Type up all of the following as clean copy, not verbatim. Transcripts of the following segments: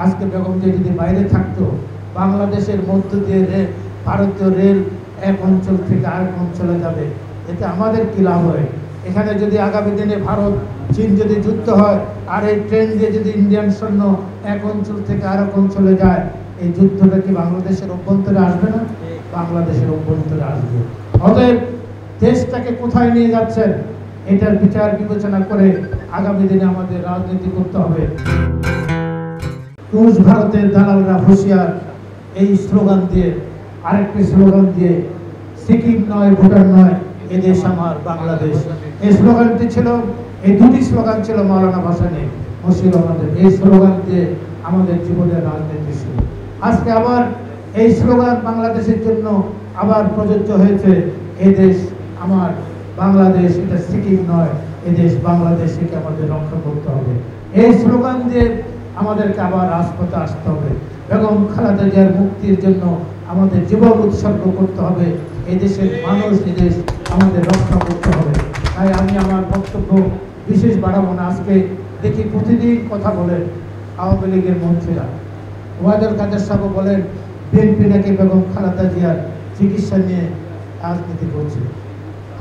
আজকে বেগম জিয়া যদি বাইরে থাকতো, বাংলাদেশের মধ্য দিয়ে ভারতীয় রেল এক অঞ্চল থেকে আরেক অঞ্চলে যাবে, এতে আমাদের কি লাভ হয়? এখানে যদি আগামী দিনে ভারত চীন যদি যুদ্ধ হয় আর এই ট্রেন দিয়ে যদি ইন্ডিয়ান সৈন্য এক অঞ্চল থেকে আরেক অঞ্চলে যায়, এই যুদ্ধটা কি বাংলাদেশের অভ্যন্তরে আসবে না? বাংলাদেশের অভ্যন্তরে আসবে। অতএব দেশটাকে কোথায় নিয়ে যাচ্ছেন এটার বিচার বিবেচনা করে আগামী দিনে আমাদের রাজনীতি করতে হবে। রুশ ভারতের দালালরা হুঁশিয়ার, এই স্লোগান দিয়ে, আরেকটি স্লোগান দিয়ে, সিকিম নয় ভুটান নয় এদেশ আমার বাংলাদেশ। এই স্লোগানটি ছিল, এই দুটি স্লোগান ছিল মাওলানা ভাসানী মশিউর রহমানের। এই স্লোগান দিয়ে আমাদের জীবনের রাজনীতি শুরু। আজকে আবার এই স্লোগান বাংলাদেশের জন্য আবার প্রযোজ্য হয়েছে, এদেশ আমার বাংলাদেশ, এটা সিকিম নয়, এদেশ বাংলাদেশকে আমাদের রক্ষা করতে হবে। এই স্লোগান দিয়ে আমাদেরকে আবার রাজপথে আসতে হবে। বেগম খালেদা জিয়ার মুক্তির জন্য আমাদের জীবন উৎসর্গ করতে হবে। এই দেশের মানুষ, এই দেশ আমাদের রক্ষা করতে হবে। তাই আমি আমার বক্তব্য বিশেষ বাড়াবো না। আজকে দেখি প্রতিদিন কথা বলেন আওয়ামী লীগের মন্ত্রীরা, ওয়াদুল কাদের সাহেব বলেন বিএনপি নাকি বেগম খালেদা জিয়ার চিকিৎসা নিয়ে রাজনীতি করছে।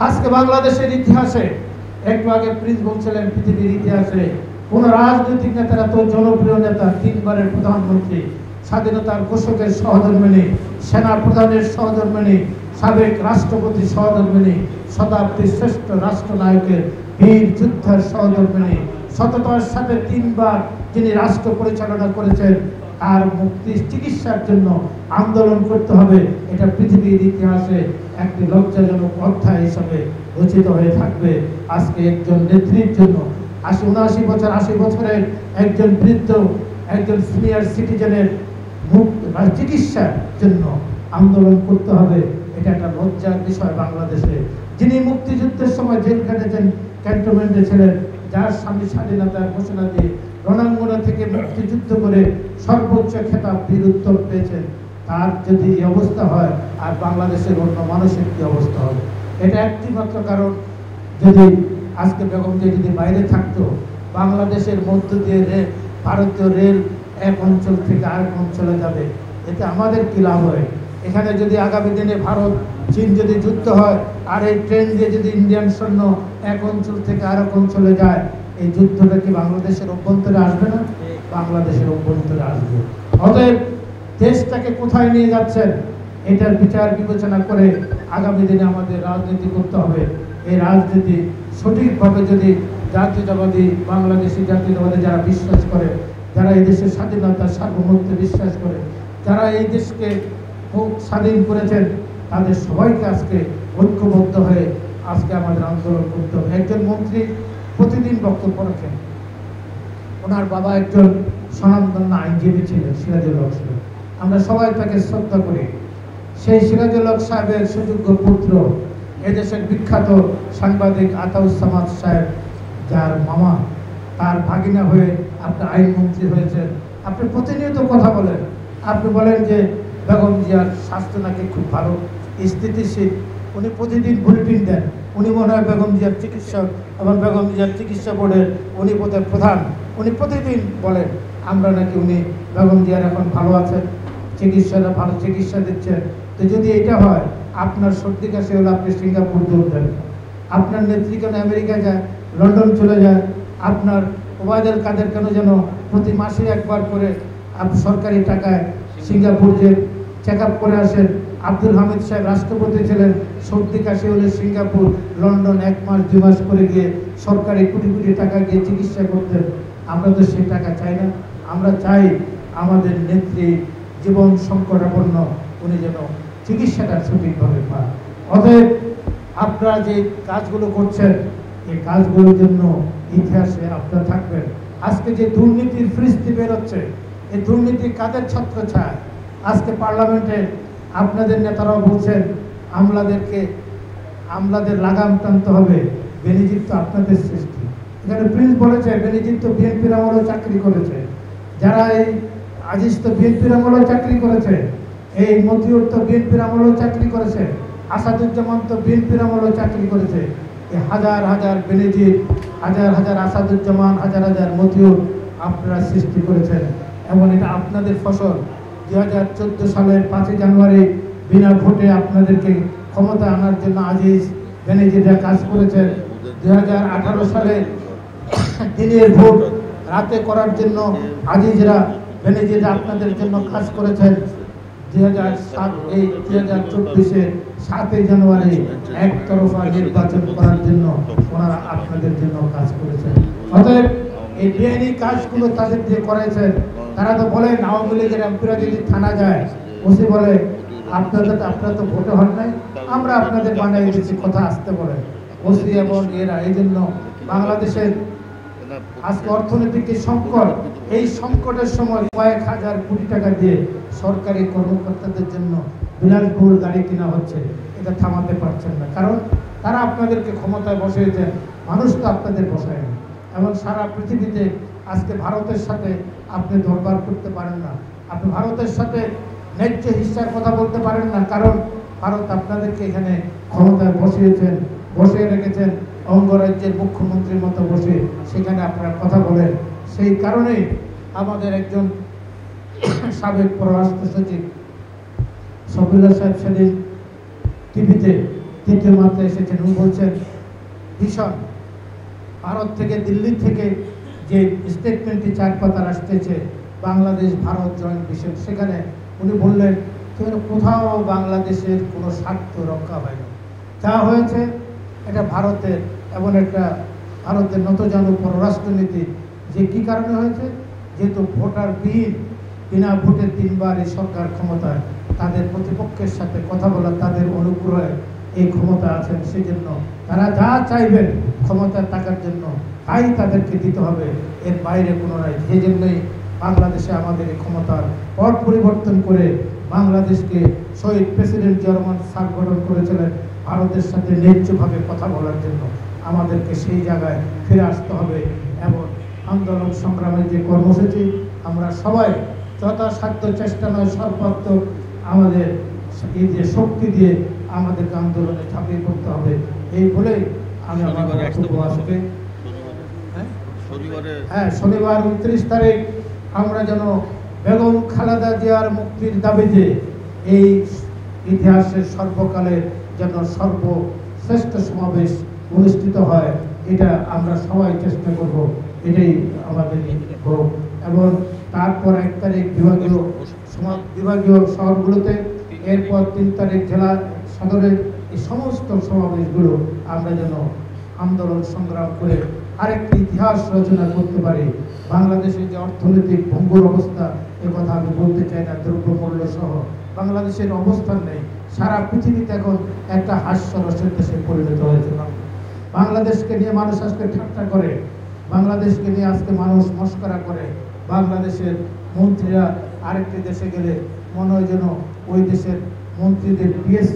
আজকে বাংলাদেশের ইতিহাসে, একটু আগে প্রিন্স বলছিলেন পৃথিবীর ইতিহাসে কোন রাজনৈতিক নেতারা তো জনপ্রিয় নেতা, 3 বারের প্রধানমন্ত্রী, স্বাধীনতার ঘোষকের সহধর্মিণী, সেনা প্রধানের সহধর্মিণী, সাবেক রাষ্ট্রপতি সহধর্মিণী, শতাব্দীর শ্রেষ্ঠ রাষ্ট্রনায়কের বীর যুদ্ধের সহধর্মিণী, সততার সাথে 3 বার যিনি রাষ্ট্র পরিচালনা করেছেন, আর মুক্তি চিকিৎসার জন্য আন্দোলন করতে হবে, এটা পৃথিবীর ইতিহাসে একটি লজ্জাজনক অধ্যায় হিসাবে রচিত হয়ে থাকবে। আজকে একজন নেত্রীর জন্য 80-79 বছর, 80 বছরের একজন বৃদ্ধ, একজন সিনিয়র সিটিজেনের চিকিৎসার জন্য আন্দোলন করতে হবে, এটা একটা লজ্জার বিষয় বাংলাদেশে। যিনি মুক্তিযুদ্ধের সময় জেল কেটেছেন, ক্যান্টনমেন্টে ছিলেন, যার স্বামী স্বাধীনতার ঘোষণা দিয়ে রণাঙ্গন থেকে মুক্তিযুদ্ধ করে সর্বোচ্চ খেতাব বীর উত্তম পেয়েছেন, তার যদি এই অবস্থা হয়, আর বাংলাদেশের অন্য মানুষের কি অবস্থা হবে? এটা একটি মাত্র কারণ, যদি আজকে বেগম জিয়া যদি বাইরে থাকতো, বাংলাদেশের মধ্য দিয়ে ভারতীয় রেল এক অঞ্চল থেকে আরেক অঞ্চলে যাবে, এতে আমাদের কি লাভ হয়? এখানে যদি আগামী দিনে ভারত চীন যদি যুদ্ধ হয় আর এই ট্রেন দিয়ে যদি ইন্ডিয়ান সৈন্য এক অঞ্চল থেকে আরেক অঞ্চলে যায়, এই যুদ্ধটা কি বাংলাদেশের অভ্যন্তরে আসবে না? বাংলাদেশের অভ্যন্তরে আসবে। অতএব দেশটাকে কোথায় নিয়ে যাচ্ছেন এটার বিচার বিবেচনা করে আগামী দিনে আমাদের রাজনীতি করতে হবে। এই রাজনীতি সঠিকভাবে যদি জাতীয়তাবাদী, বাংলাদেশি জাতীয়তাবাদী যারা বিশ্বাস করে, যারা এই দেশের স্বাধীনতার সার্বভৌমত্বে বিশ্বাস করে, যারা এই দেশকে খুব স্বাধীন করেছেন, তাদের সবাইকে আজকে ঐক্যবদ্ধ হয়ে আজকে আমাদের আন্দোলন করতে হবে। একজন মন্ত্রী প্রতিদিন বক্তব্য রাখেন, ওনার বাবা একজন স্বনামধন্য আইনজীবী ছিলেন, সিরাজুল হক সাহেব। আমরা সবাই তাকে শ্রদ্ধা করি। সেই সিরাজুল হক সাহেবের সুযোগ্য পুত্র, এদেশের বিখ্যাত সাংবাদিক আতাউজ্জামান সাহেব, যার মামা, তার ভাগিনা হয়ে আপনি আইনমন্ত্রী হয়েছেন। আপনি প্রতিনিয়ত কথা বলেন, আপনি বলেন যে বেগম জিয়ার স্বাস্থ্য নাকি খুব ভালো, স্থিতিশীল। উনি প্রতিদিন বুলেটিন দেন, উনি মনে হয় বেগম জিয়ার চিকিৎসক এবং বেগম জিয়ার চিকিৎসা বোর্ডের উনি বোধহয় প্রধান। উনি প্রতিদিন বলেন আমরা নাকি উনি বেগম জিয়ার এখন ভালো আছেন, চিকিৎসাটা ভালো চিকিৎসা দিচ্ছেন। তো যদি এটা হয়, আপনার সর্দি কাশি হলে আপনি সিঙ্গাপুর দৌড় দেন, আপনার নেত্রী কেন আমেরিকা যায়, লন্ডন চলে যায়, আপনার ওবায়দুল কাদের কেন যেন প্রতি মাসে একবার করে সরকারি টাকায় সিঙ্গাপুর যে চেক আপ করে আসেন। আব্দুল হামিদ সাহেব রাষ্ট্রপতি ছিলেন, সর্দি কাশি হলে সিঙ্গাপুর, লন্ডন 1 মাস 2 মাস করে গিয়ে সরকারি কোটি কোটি টাকা গিয়ে চিকিৎসা করতেন। আমরা তো সেই টাকা চাই না। আমরা চাই আমাদের নেত্রী জীবন সংকটাপন্ন, উনি যেন চিকিৎসাটা সঠিকভাবে পান। অতএব আপনারা যে কাজগুলো করছেন, এই কাজগুলোর জন্য ইতিহাসে আপনারা থাকবেন। আজকে যে দুর্নীতির ফিরিস্তি বেরোচ্ছে, এই দুর্নীতি কাদের ছত্রছায়া? আজকে পার্লামেন্টে আপনাদের নেতারাও বলছেন আমলাদের লাগাম টানতে হবে। বেনিজিৎ তো আপনাদের সৃষ্টি। এখানে প্রিন্স বলেছে বেনিজিৎ তো বিএনপির আমলেও চাকরি করেছে, যারা এই আজিজ তো বিএনপির আমলেও চাকরি করেছে, এই মতিউর তো বিএনপির আমলেও চাকরি করেছে, আসাদুজ্জামান তো বিএনপির আমলেও চাকরি করেছে। এই হাজার হাজার বেনিজিৎ, হাজার হাজার আসাদুজ্জামান, হাজার হাজার মতিউর আপনারা সৃষ্টি করেছেন। এবং এটা আপনাদের ফসল। 2014 সালের 5 জানুয়ারি বিনা ভোটে আপনাদেরকে ক্ষমতা আনার জন্য আজিজ বেনজিরা কাজ করেছেন। 2018 সালে দিনের ভোট রাতে করার জন্য আজিজরা বেনজিরা আপনাদের জন্য কাজ করেছেন। 2024-এর 7 জানুয়ারি একতরফা নির্বাচন করার জন্য ওনারা আপনাদের জন্য কাজ করেছেন। অতএব এই বেআইনি কাজগুলো তাদের দিয়ে করেছেন। তারা তো বলেন আওয়ামী লীগের এমপিরা যদি থানা যায়, ওসি বলে আপনারা তো ভোটে হন নাই, আমরা আপনাদের বানাই দিচ্ছি, কথা আসতে বলে ওসি এবং এরা। এই জন্য বাংলাদেশের আজকে অর্থনৈতিক সংকট, এই সংকটের সময় কয়েক হাজার কোটি টাকা দিয়ে সরকারি কর্মকর্তাদের জন্য বিলাসবহুল গাড়ি কেনা হচ্ছে। এটা থামাতে পারছেন না, কারণ তারা আপনাদেরকে ক্ষমতায় বসিয়েছেন, মানুষ তো আপনাদের বসায়নি। এবং সারা পৃথিবীতে আজকে ভারতের সাথে আপনি দরবার করতে পারেন না, আপনি ভারতের সাথে ন্যায্য হিস্সার কথা বলতে পারেন না, কারণ ভারত আপনাদেরকে এখানে ক্ষমতায় বসিয়েছেন, বসিয়ে রেখেছেন অঙ্গরাজ্যের মুখ্যমন্ত্রীর মতো বসে, সেখানে আপনারা কথা বলেন। সেই কারণেই আমাদের একজন সাবেক পররাষ্ট্র সচিব শফিউল্লাহ সাহেব সেদিন টিভিতে তৃতীয় মাত্রায় এসেছেন। উনি বলছেন ভীষণ ভারত থেকে, দিল্লি থেকে যে স্টেটমেন্টটি 4 পাতার আসতেছে বাংলাদেশ ভারত জয়েন্ট মিশন, সেখানে উনি বললেন কোথাও বাংলাদেশের কোনো স্বার্থ রক্ষা হয়নি। যা হয়েছে এটা ভারতের এমন একটা ভারতের নতজানু পররাষ্ট্রনীতি, যে কি কারণে হয়েছে, যেহেতু ভোটার বিনা ভোটে 3 বার এই সরকার ক্ষমতায়, তাদের প্রতিপক্ষের সাথে কথা বলা, তাদের অনুগ্রহে এই ক্ষমতা আছেন। সেই জন্য তারা যা চাইবেন ক্ষমতার টাকার জন্য তাই তাদেরকে দিতে হবে, এর বাইরে কোনো নাই। সেই জন্যই বাংলাদেশে আমাদের এই ক্ষমতার পট পরিবর্তন করে বাংলাদেশকে শহীদ প্রেসিডেন্ট জিয়া রহমান সার্ক গঠন করেছিলেন ভারতের সাথে ন্যায্যভাবে কথা বলার জন্য। আমাদেরকে সেই জায়গায় ফিরে আসতে হবে এবং আন্দোলন সংগ্রামের যে কর্মসূচি, আমরা সবাই যথাসাধ্য চেষ্টা নয় সর্বাত্মক আমাদের এই যে শক্তি দিয়ে আমাদেরকে আন্দোলনে ঝাঁপিয়ে পড়তে হবে। এই বলেই আমি আমার বক্তব্য আজকে শনিবার 29 তারিখ আমরা যেন বেগম খালেদা জিয়ার মুক্তির দাবিতে এই ইতিহাসের সর্বকালের যেন সর্বশ্রেষ্ঠ সমাবেশ অনুষ্ঠিত হয়, এটা আমরা সবাই চেষ্টা করব। এটাই আমাদের হোক। এবং তারপর 1 তারিখ বিভাগীয় শহরগুলোতে, এরপর 3 তারিখ জেলা সদরের এই সমস্ত সমাবেশগুলো আমরা যেন আন্দোলন সংগ্রাম করে আরেকটি ইতিহাস রচনা করতে পারি। বাংলাদেশের যে অর্থনৈতিক ভঙ্গুর অবস্থা, কথা আমি বলতে চাই না, দ্রব্যমূল্য সহ বাংলাদেশের অবস্থান নেই। সারা পৃথিবীতে এখন একটা হাস্যরসের দেশে পরিণত হয়েছে। বাংলাদেশকে নিয়ে মানুষ আজকে ঠাট্টা করে, বাংলাদেশকে নিয়ে আজকে মানুষ মস্করা করে। বাংলাদেশের মন্ত্রীরা আরেকটি দেশে গেলে মনে হয় যেন ওই দেশের মন্ত্রীদের পিএস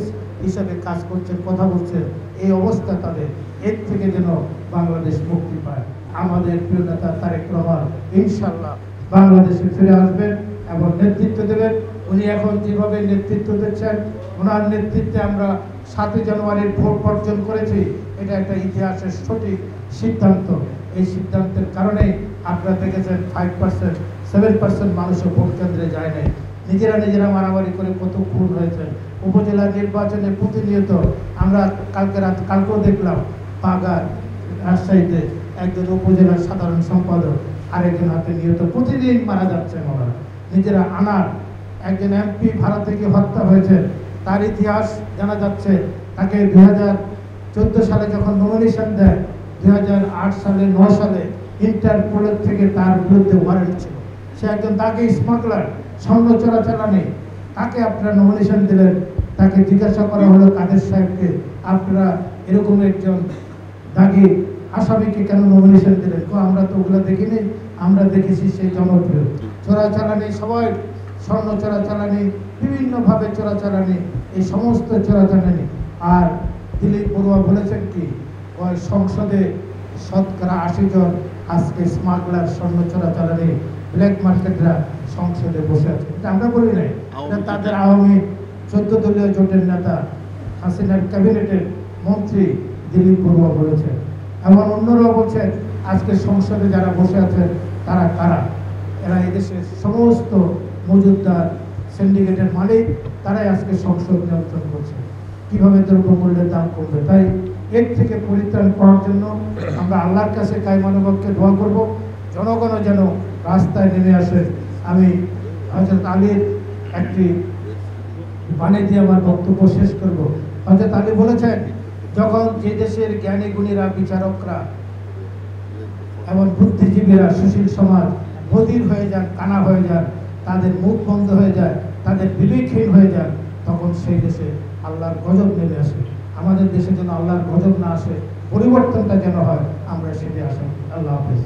হিসাবে কাজ করছেন, কথা বলছেন। এই অবস্থা তাদের, এর থেকে যেন বাংলাদেশ মুক্তি পায়। আমাদের প্রিয় নেতা তারেক রহমান ইনশাআল্লাহ বাংলাদেশে ফিরে আসবেন এবং নেতৃত্ব দেবেন। উনি এখন যেভাবে নেতৃত্ব দিচ্ছেন, ওনার নেতৃত্বে আমরা 7 জানুয়ারির ভোট বর্জন করেছি। এটা একটা ইতিহাসের সঠিক সিদ্ধান্ত। এই সিদ্ধান্তের কারণেই আপনারা দেখেছেন 5%, 7% মানুষও ভোট কেন্দ্রে যায় নাই। নিজেরা মারামারি করে কত খুন হয়েছে। উপজেলা নির্বাচনে প্রতিনিয়ত আমরা কালকেও দেখলাম বাগার রাজশাহীতে একজন উপজেলার সাধারণ সম্পাদক আরেকজন হাতে নিহত, প্রতিদিন মারা যাচ্ছেন ওরা নিজেরা। আনার একজন এমপি ভারত থেকে হত্যা হয়েছে, তার ইতিহাস জানা যাচ্ছে। তাকে 2014 সালে যখন নমিনেশন দেয়, 2008 সালে 9 সালে ইন্টারপোলের থেকে তার বিরুদ্ধে ওয়ারেন্ট ছিল। সে একজন দাগি স্মাগলার, স্বর্ণ চোরাচালানি। তাকে আপনারা নমিনেশন দিলেন। তাকে জিজ্ঞাসা করা হলো কাদের সাহেবকে, আপনারা এরকম একজন দাগি আসামিকে কেন নমিনেশন দিলেন? আমরা তো ওগুলো দেখিনি, আমরা দেখেছি সেই জনপ্রিয় চোরাচালানি, সবাই স্বর্ণ চোরাচালানি, বিভিন্নভাবে চোরাচালানি, এই সমস্ত চোরাচালানি। আর দিলীপ বড়ুয়া বলেছেন কি, ওই সংসদে শতকরা 80 জন আজকে স্মাগলার, স্বর্ণ চোরাচালানি, ব্ল্যাক মার্কেটরা সংসদে বসে আছে। এটা আমরা বলি নাই, তাদের আওয়ামী 14 দলীয় জোটের নেতা, হাসিনার ক্যাবিনেটের মন্ত্রী দিলীপ বড়ুয়া বলেছেন। এমন অন্যরাও বলছেন আজকে সংসদে যারা বসে আছেন তারা কারা। এরা এদেশের সমস্ত মজুদদার সিন্ডিকেটের মালিক, তারাই আজকে সংসদ নিয়ন্ত্রণ করছে। কিভাবে দ্রব্যমূল্যের দাম কমবে? তাই এর থেকে পরিত্রাণ পাওয়ার জন্য আমরা আল্লাহর কাছে কায়মানুবাক্যে দোয়া করব, জনগণও যেন রাস্তায় নেমে আসে। আমি হযরত আলীর একটি বাণী দিয়ে আমার বক্তব্য শেষ করব। হযরত আলী বলেছেন, যখন যে দেশের জ্ঞানী গুণীরা, বিচারকরা এবং বুদ্ধিজীবীরা, সুশীল সমাজ বধির হয়ে যান, কানা হয়ে যান, তাদের মুখ বন্ধ হয়ে যায়, তাদের বিবেকহীন হয়ে যান, তখন সেই দেশে আল্লাহর গজব নেমে আসে। আমাদের দেশে যেন আল্লাহর গজব না আসে, পরিবর্তনটা যেন হয়, আমরা সেটি আসি। আল্লাহ হাফেজ।